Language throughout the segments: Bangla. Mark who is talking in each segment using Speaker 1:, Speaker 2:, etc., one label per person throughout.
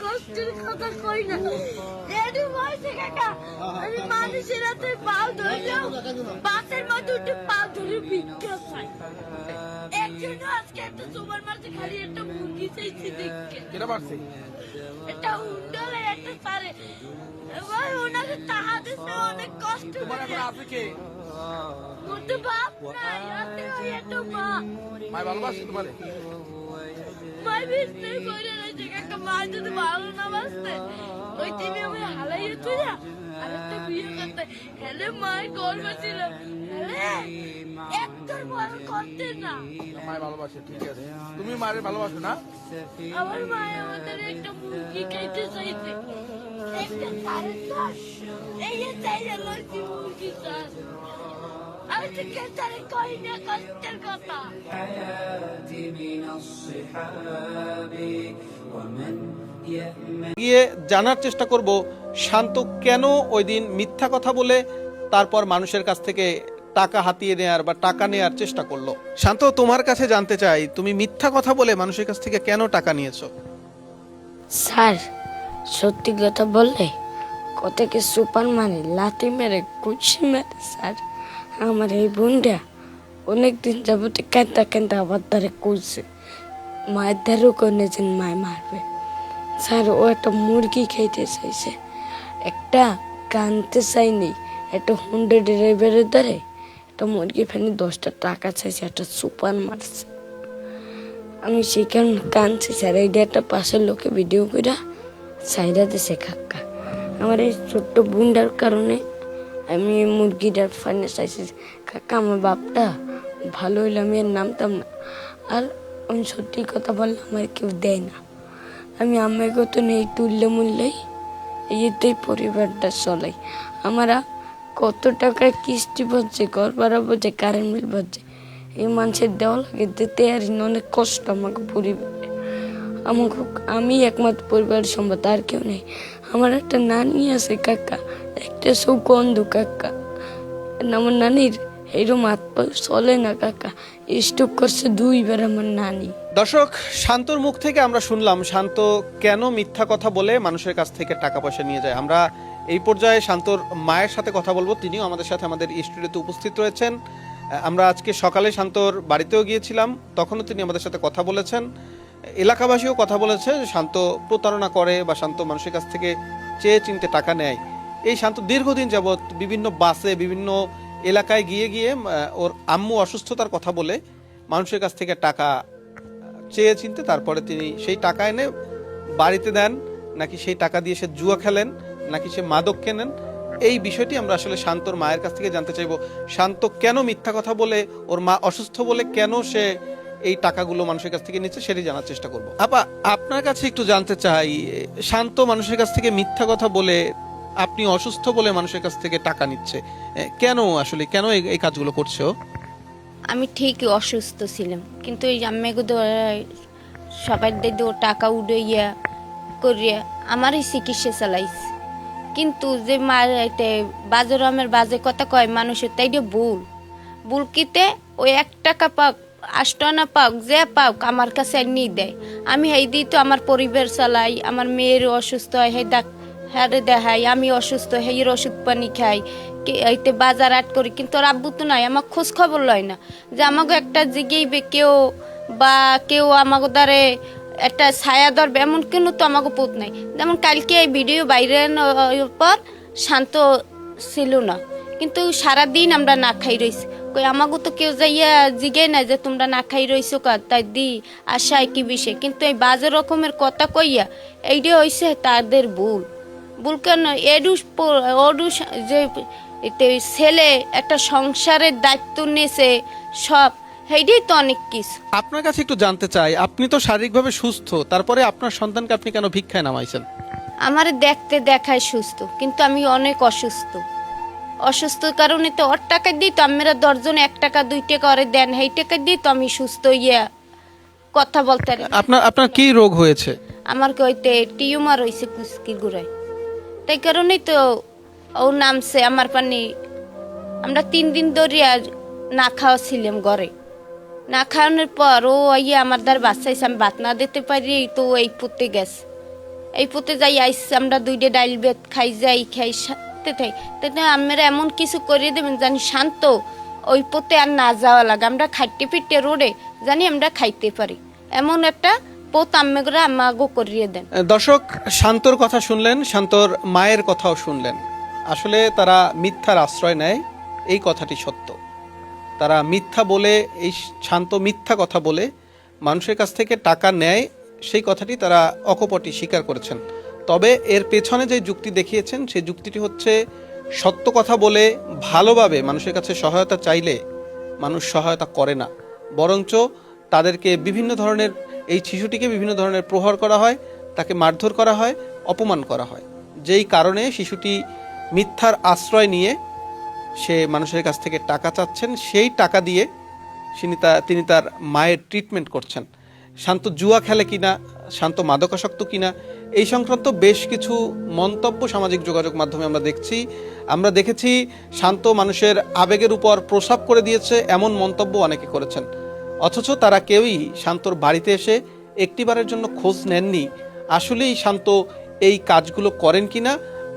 Speaker 1: কষ্টের কথা কই না। রেডি হয়েছে কাকা, আমি মানুষের হাতে পাও ধরলেও বাসের মধ্যে উঠে পাও ধরে ভিক্ষা চাই। একজন আজকে একটা সুপার মার্কেটে খালি একটা মুরগি চাইছি দেখে।
Speaker 2: কেটা পারছে?
Speaker 1: এটা উন্ডলে একটা পারে। ভাই ওনাকে টাকা দিতে অনেক কষ্ট
Speaker 2: তোমার এখন
Speaker 1: করে।
Speaker 2: আছে কে?
Speaker 1: কিন্তু বাপ নাই, আছে ওই একটা মা।
Speaker 2: মায় ভালোবাসে তোমারে?
Speaker 1: মাই বিস্তে কইরা রইছে কাকা, মা যদি ভালো না বাসতে ওই টিভি আমি হালাইয়া তুই না আরেকটা বিয়ে করতে হেলে মায়ের গর্ব ছিল। হেলে একটার বড় করতে না।
Speaker 2: মায় ভালোবাসে, ঠিক আছে। তুমি মারে ভালোবাসো না?
Speaker 1: আমার মায়ে আমাদের একটা মুরগি খাইতে চাইছে। একটা সাড়ে চার এই যে চাইলে লইছি মুরগি চার। আমি তো কেতারে কই না কষ্টের কথা।
Speaker 3: গিয়ে জানার চেষ্টা করব শান্ত কেন ওই দিন মিথ্যা কথা বলে তারপর মানুষের কাছ থেকে টাকা হাতিয়ে নেয়ার বা টাকা নেয়ার চেষ্টা করলো। শান্ত, তোমার কাছে জানতে চাই, তুমি মিথ্যা কথা বলে মানুষের কাছ থেকে কেন টাকা নিয়েছো?
Speaker 4: স্যার, সত্যি কথা বললে কতকে সুপার মানে লাথি মেরে কুচি মেরে স্যার আমার এই বোনটা অনেকদিন যাবতে কেন্দা কেন্দা আবার দ্বারে কুচছে। মায়ের দ্বারও করেছেন মায় মারবে। স্যার ও একটা মুরগি খাইতে চাইছে, একটা কানতে চাইনি, একটা হুন্ডা ড্রাইভারের দ্বারে একটা মুরগি ফেলে 10টা টাকা চাইছে, একটা সুপার মারছে। আমি সেখানে কানছি স্যার, এই একটা পাশের লোকে ভিডিও করে সাইডা দিছে কাকা। আমার এই ছোট্ট বোনটার কারণে আমি এই মুরগিটার ফাইনে চাইছি কাকা। আমার বাপটা ভালো হইলে আমি এর নামতাম না। আর আমি সত্যি কথা বললে আমার কেউ দেয় না। আমি আমার কত নেই তুললে মূল্যই এতেই পরিবারটা চলাই। আমরা কত টাকা কিস্তি পড়ছে, ঘর ভাড়া পড়ছে, কারেন্ট বিল পড়ছে, এই মানুষের দেওয়া লাগে দিতে আর অনেক কষ্ট আমাকে পরিবারে। আমাকে আমি একমাত্র পরিবারের সম্পদ, আর কেউ নেই। আমার একটা নানি আছে কাকা, একটা সুগন্ধ কাকা। আমার নানির এরকম হাত চলে না কাকা, স্ট্রোক করছে 2বার আমার নানি।
Speaker 3: দর্শক, শান্তর মুখ থেকে আমরা শুনলাম শান্ত কেন মিথ্যা কথা বলে মানুষের কাছ থেকে টাকা পয়সা নিয়ে যায়। আমরা এই পর্যায়ে শান্তর মায়ের সাথে কথা বলবো, তিনিও আমাদের সাথে আমাদের স্টুডিওতে উপস্থিত রয়েছেন। আমরা আজকে সকালে শান্তর বাড়িতেও গিয়েছিলাম, তখনও তিনি আমাদের সাথে কথা বলেছেন। এলাকাবাসীও কথা বলেছে শান্ত প্রতারণা করে বা শান্ত মানুষের কাছ থেকে চেয়ে চিনতে টাকা নেয়। এই শান্ত দীর্ঘদিন যাবৎ বিভিন্ন বাসে বিভিন্ন এলাকায় গিয়ে গিয়ে ওর আম্মু অসুস্থতার কথা বলে মানুষের কাছ থেকে টাকা চেয়ে চিনতে, তারপরে তিনি সেই টাকা এনে বাড়িতে দেন, নাকি সেই টাকা দিয়ে সে জুয়া খেলেন, নাকি সে মাদক কেনেন। এই বিষয়টি আমরা আসলে শান্তর মায়ের কাছ থেকে জানতে চাইবো। শান্ত কেন মিথ্যা কথা বলে, ওর মা অসুস্থ বলে কেন সে এই টাকাগুলো মানুষের কাছ থেকে নিচ্ছে, সেটি জানার চেষ্টা করব। আপা, আপনার কাছে একটু জানতে চাই, শান্ত মানুষের কাছ থেকে মিথ্যা কথা বলে, আপনি অসুস্থ বলে মানুষের কাছ থেকে টাকা নিচ্ছে, কেন আসলে কেন এই কাজগুলো করছে ও?
Speaker 4: আমি ঠিকই অসুস্থ ছিলাম, কিন্তু এই আম্মাকে সবাই দিয়ে টাকা উড়াইয়া করিয়া আমারই চিকিৎসা চালাইছে। কিন্তু যে বাজার আমের বাজে কথা কয় মানুষের, তাই দিয়ে ভুল কিতে ওই 1 টাকা পাক 8 আনা পাক যে পাক আমার কাছে নিয়ে দেয়। আমি এই দিই তো আমার পরিবার চালাই, আমার মেয়ের অসুস্থ হয় হে হ্যাঁ দেখাই, আমি অসুস্থ হের ওষুধ পানি খাই, এইতে বাজার আট করি। কিন্তু ওর আব্বু তো নাই, আমার খোঁজ খবর লয় না যে আমাকে একটা জিগেইবে কেউ বা কেউ আমাকে দ্বারে একটা ছায়া ধরবে, এমন কেন তো আমাকে পুত নাই। যেমন কালকে এই ভিডিও বাইরে পর শান্ত ছিল না, কিন্তু সারাদিন আমরা না খাই রয়েছি। কই আমাকে তো কেউ যাইয়া জিগে না যে তোমরা না খাই রইছো কার, তাই দি আশায় কি বিষয়। কিন্তু এই বাজে রকমের কথা কইয়া এইটা হয়েছে তাদের ভুল কেন। যে ছেলে একটা সংসারের দায়িত্ব নিয়েছে সব, সেইটাই তো অনেক কিছু।
Speaker 3: আপনার কাছে একটু জানতে চাই, আপনি তো শারীরিকভাবে সুস্থ, তারপরে আপনার সন্তানকে আপনি কেন ভিক্ষায় নামাইছেন?
Speaker 4: আমার দেখতে দেখায় সুস্থ, কিন্তু আমি অনেক অসুস্থ কারণে তো ওর টাকা দিই তো আমরা 10 জন 1 টাকা 2 টাকা করে দেন, সেই টাকা দিই তো আমি সুস্থ কথা বলতে।
Speaker 3: আপনার কি রোগ হয়েছে?
Speaker 4: আমার কইতে টিউমার হয়েছে কুস্কির গুড়ায়, তাই কারণেই তো ও নামছে আমার পানি। আমরা 3 দিন ধরে না খাওয়া ছিলাম ঘরে, না খাওয়ানোর পর ও আমার দ্বার বাচ্চাইছে, আমি ভাত না দিতে পারি তো এই পড়তে গেছে। এই পথে যাই আইসি আমরা দুইটা ডাইল বেত খাই যাই খাই সাথে থাই তাতে আমরা এমন কিছু করিয়ে দেবেন জানি শান্ত ওই পথে আর না যাওয়া লাগে আমরা খাইতে ফিরতে রোডে জানি আমরা খাইতে পারি এমন একটা পথ আমরা আমাগো করিয়ে দেন।
Speaker 3: দর্শক, শান্তর কথা শুনলেন, শান্তর মায়ের কথাও শুনলেন। আসলে তারা মিথ্যার আশ্রয় নেয়, এই কথাটি সত্য। তারা মিথ্যা বলে, এই শান্ত মিথ্যা কথা বলে মানুষের কাছ থেকে টাকা নেয়, সেই কথাটি তারা অকপটে স্বীকার করেছেন। তবে এর পেছনে যে যুক্তি দেখিয়েছেন সেই যুক্তিটি হচ্ছে সত্য কথা বলে ভালোভাবে মানুষের কাছে সহায়তা চাইলে মানুষ সহায়তা করে না, বরঞ্চ তাদেরকে বিভিন্ন ধরনের, এই শিশুটিকে বিভিন্ন ধরনের প্রহার করা হয়, তাকে মারধর করা হয়, অপমান করা হয়, যেই কারণে শিশুটি মিথ্যার আশ্রয় নিয়ে সে মানুষের কাছ থেকে টাকা চাচ্ছেন, সেই টাকা দিয়ে তিনি তার মায়ের ট্রিটমেন্ট করছেন। শান্ত জুয়া খেলে কিনা, শান্ত মাদকাসক্ত কিনা, এই সংক্রান্ত বেশ কিছু মন্তব্য সামাজিক যোগাযোগ মাধ্যমে আমরা দেখেছি। শান্ত মানুষের আবেগের উপর প্রসাব করে দিয়েছে, এমন মন্তব্য অনেকে করেছেন। অথচ তারা কেউই শান্তর বাড়িতে এসে একটিবারের জন্য খোঁজ নেননি আসলেই শান্ত এই কাজগুলো করেন কিনা,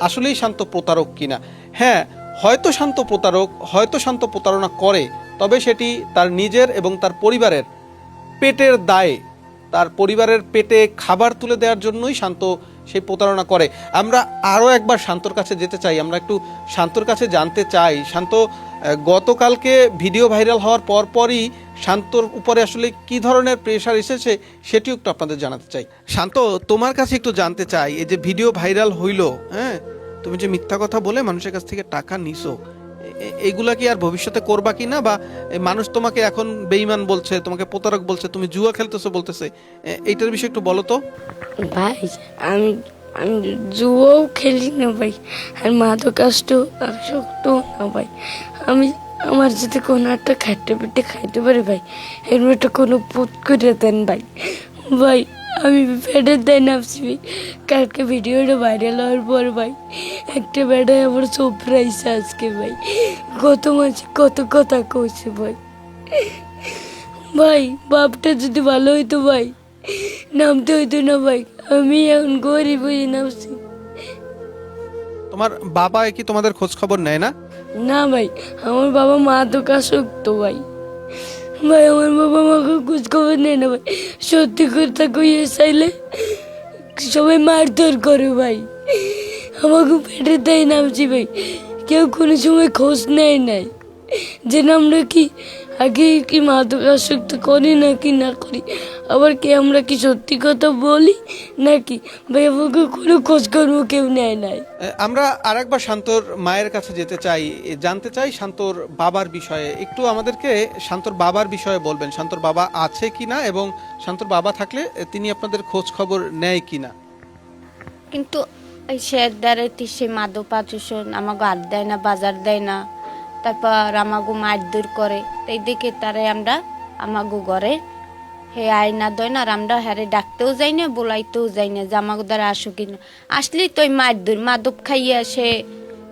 Speaker 3: আসলেই শান্ত প্রতারক কিনা। হ্যাঁ, হয়তো শান্ত প্রতারক, হয়তো শান্ত প্রতারণা করে, তবে সেটি তার নিজের এবং তার পরিবারের পেটের দায়ে, তার পরিবারের পেটে খাবার তুলে দেওয়ার জন্যই শান্ত সেই প্রতারণা করে। আমরা আরও একবার শান্তর কাছে যেতে চাই, আমরা একটু শান্তর কাছে জানতে চাই। শান্ত, গতকালকে ভিডিও ভাইরাল হওয়ার পরপরই শান্তর উপরে আসলে কি ধরনের প্রেশার এসেছে সেটিও একটু আপনাদের জানাতে চাই। শান্ত, তোমার কাছে একটু জানতে চাই, এই যে ভিডিও ভাইরাল হইল, হ্যাঁ, তুমি যে মিথ্যা কথা বলে মানুষের কাছ থেকে টাকা নিছো, এইগুলা কি আর ভবিষ্যতে করবা কিনা, বা মানুষ তোমাকে এখন বেঈমান বলছে, তোমাকে প্রতারক বলছে, তুমি জুয়া খেলতেছো বলতেছে, এইটার বিষয়ে একটু বলো তো।
Speaker 4: ভাই আমি আমি জুয়াও খেলি না ভাই, আর মাদকাসক্ত না ভাই। আমি আমার যদি কোনো একটা খাইতে পেটে খাইতে পারি ভাই, এর একটা কোনো পুত করে দেন ভাই। ভাই আমি পেটের দেয় নামছি ভাই, কালকে ভিডিওটা ভাইরাল হওয়ার পর ভাই একটা বেড়ায় আমার সরপ্রাইজ আজকে ভাই, কত মাঝে কত কথা কইছে ভাই। ভাই বাপটা যদি ভালো হইতো ভাই, নামতে হইতো না ভাই, আমি এখন গরিব হয়ে নামছি।
Speaker 3: তোমার বাবা কি তোমাদের খোঁজ খবর নেয় না?
Speaker 4: না ভাই, আমার বাবা মাদকাসক্ত ভাই। ভাই আমার বাবা মাকে খোঁজ খবর নেয় না ভাই, সত্যি কথা কইয়ে চাইলে সবাই মারধর করে ভাই, আমাকে পেটে দেয় নামছি ভাই, কেউ কোনো সময় খোঁজ নেয় নাই যে আমরা কি আগে কি মাদকাসক্ত করি নাকি না করি, আবার কি আমরা কি সত্যি কথা বলি নাকি ভাই, আমাকে কোনো খোঁজ খবর কেউ নেয় নাই।
Speaker 3: আমরা আরেকবার শান্তর মায়ের কাছে যেতে চাই, জানতে চাই শান্তর বাবার বিষয়ে একটু। আমাদেরকে শান্তর বাবার বিষয়ে বলবেন, শান্তর বাবা আছে কিনা এবং শান্তর বাবা থাকলে তিনি আপনাদের খোঁজ খবর নেয় কিনা।
Speaker 4: কিন্তু এই শের দ্বারে সে মাদক পাচুষণ আমাকে হাত দেয় না, বাজার দেয় না, তারপর আমাগো মারধর করে, তাই দেখে তারে আমরা আমাগো ঘরে হে আয়না দেয় না, আর আমরা হ্যারে ডাকতেও যাই না, বলাইতেও যাই না যে আমাকে দ্বারা আসো কিনা, আসলেই তো মারধর মাদক খাইয়া সে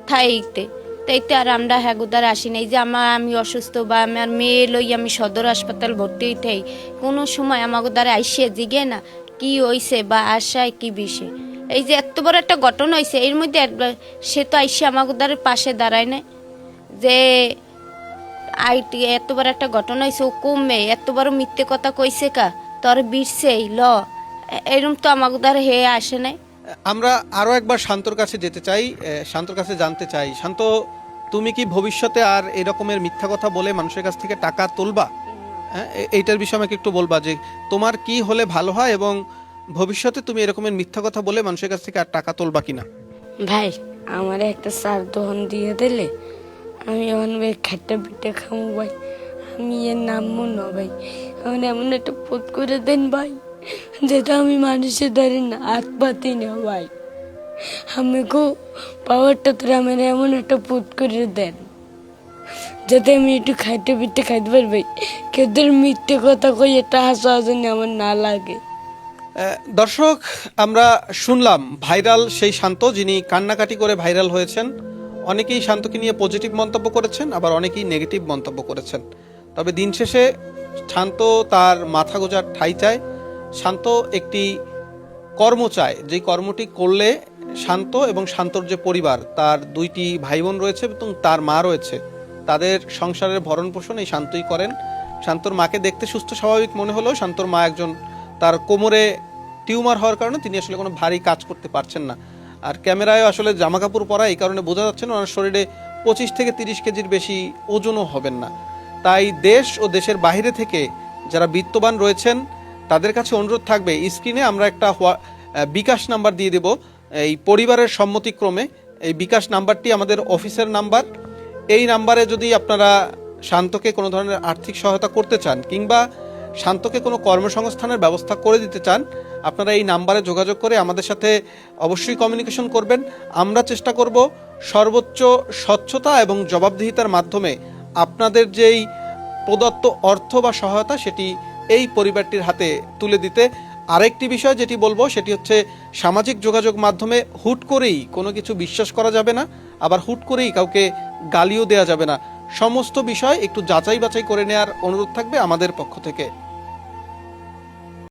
Speaker 4: থাইতে, তাইতে আর আমরা হ্যাগো দ্বারা আসি নাই। যে আমি অসুস্থ বা আমার মেয়ে লই আমি সদর হাসপাতাল ভর্তি হইতেই কোনো সময় আমাকে দ্বারা আইসে জিগে না কি হইছে বা আশায় কি বিষয়। এই যে এত বড় একটা ঘটনা হয়েছে, এর মধ্যে সে তো আইসে আমাকে দ্বারা পাশে দাঁড়ায় না, যে এত বড় একটা ঘটনা হয়েছে, ও কমবে এত বড় মিথ্যে কথা কইছে কা তোর বিরছে ল, এরকম তো আমাকে দ্বারা হে আসে নাই।
Speaker 3: আমরা আরো একবার শান্তর কাছে যেতে চাই, শান্তর কাছে জানতে চাই, শান্ত তুমি কি ভবিষ্যতে আর এরকমের মিথ্যা কথা বলে মানুষের কাছ থেকে টাকা তুলবা? হ্যাঁ, এইটার বিষয়ে আমাকে একটু বলবা যে তোমার কি হলে ভালো হয় এবং ভবিষ্যতে তুমি এরকমের মিথ্যা কথা বলে মানুষের কাছ থেকে আর টাকা তুলবা কিনা।
Speaker 4: ভাই আমার একটা সার দহন দিয়ে দিলে আমি এখন ভাই খাট্টা পিঠা খাবো ভাই, আমি এর নামবো না ভাই, আমার এমন একটা পথ করে দেন ভাই যেটা আমি মানুষের দ্বারে না হাত পাতি না ভাই, আমাকেও পাওয়ারটা তোরা আমার এমন একটা পথ করে দেন যাতে আমি একটু খাইতে পিঠে খাইতে পারি ভাই, কেউ মিথ্যে কথা কই এটা হাসা হাসানি আমার না লাগে।
Speaker 3: দর্শক, আমরা শুনলাম ভাইরাল সেই শান্ত যিনি কান্নাকাটি করে ভাইরাল হয়েছেন। অনেকেই শান্তকে নিয়ে পজিটিভ মন্তব্য করেছেন, আবার অনেকেই নেগেটিভ মন্তব্য করেছেন। তবে দিন শেষে শান্ত তার মাথা গোজার ঠাঁই চায়। শান্ত একটি কর্ম চায়, যেই কর্মটি করলে শান্ত এবং শান্তর যে পরিবার, তার 2টি ভাই বোন রয়েছে এবং তার মা রয়েছে, তাদের সংসারের ভরণ পোষণ এই শান্তই করেন। শান্তর মাকে দেখতে সুস্থ স্বাভাবিক মনে হলেও শান্তর মা একজন, তার কোমরে টিউমার হওয়ার কারণে তিনি আসলে কোনো ভারী কাজ করতে পারছেন না। আর ক্যামেরায় আসলে জামা কাপড় পরা, এই কারণে বোঝা যাচ্ছে না ওনার শরীরে 25 থেকে 30 কেজির বেশি ওজনও হবেন না। তাই দেশ ও দেশের বাইরে থেকে যারা বিত্তবান রয়েছেন তাদের কাছে অনুরোধ থাকবে, স্ক্রিনে আমরা একটা বিকাশ নাম্বার দিয়ে দেব, এই পরিবারের সম্মতিক্রমে এই বিকাশ নাম্বারটি আমাদের অফিসের নাম্বার। এই নাম্বারে যদি আপনারা শান্তকে কোনো ধরনের আর্থিক সহায়তা করতে চান কিংবা শান্তকে কোনো কর্মসংস্থানের ব্যবস্থা করে দিতে চান, আপনারা এই নাম্বারে যোগাযোগ করে আমাদের সাথে অবশ্যই কমিউনিকেশন করবেন। আমরা চেষ্টা করব সর্বোচ্চ স্বচ্ছতা এবং জবাবদিহিতার মাধ্যমে আপনাদের যেই প্রদত্ত অর্থ বা সহায়তা সেটি এই পরিবারটির হাতে তুলে দিতে। আরেকটি বিষয় যেটি বলবো সেটি হচ্ছে, সামাজিক যোগাযোগ মাধ্যমে হুট করেই কোনো কিছু বিশ্বাস করা যাবে না, আবার হুট করেই কাউকে গালিও দেওয়া যাবে না। সমস্ত বিষয় একটু যাচাই বাছাই করে নেওয়ার অনুরোধ থাকবে আমাদের পক্ষ থেকে।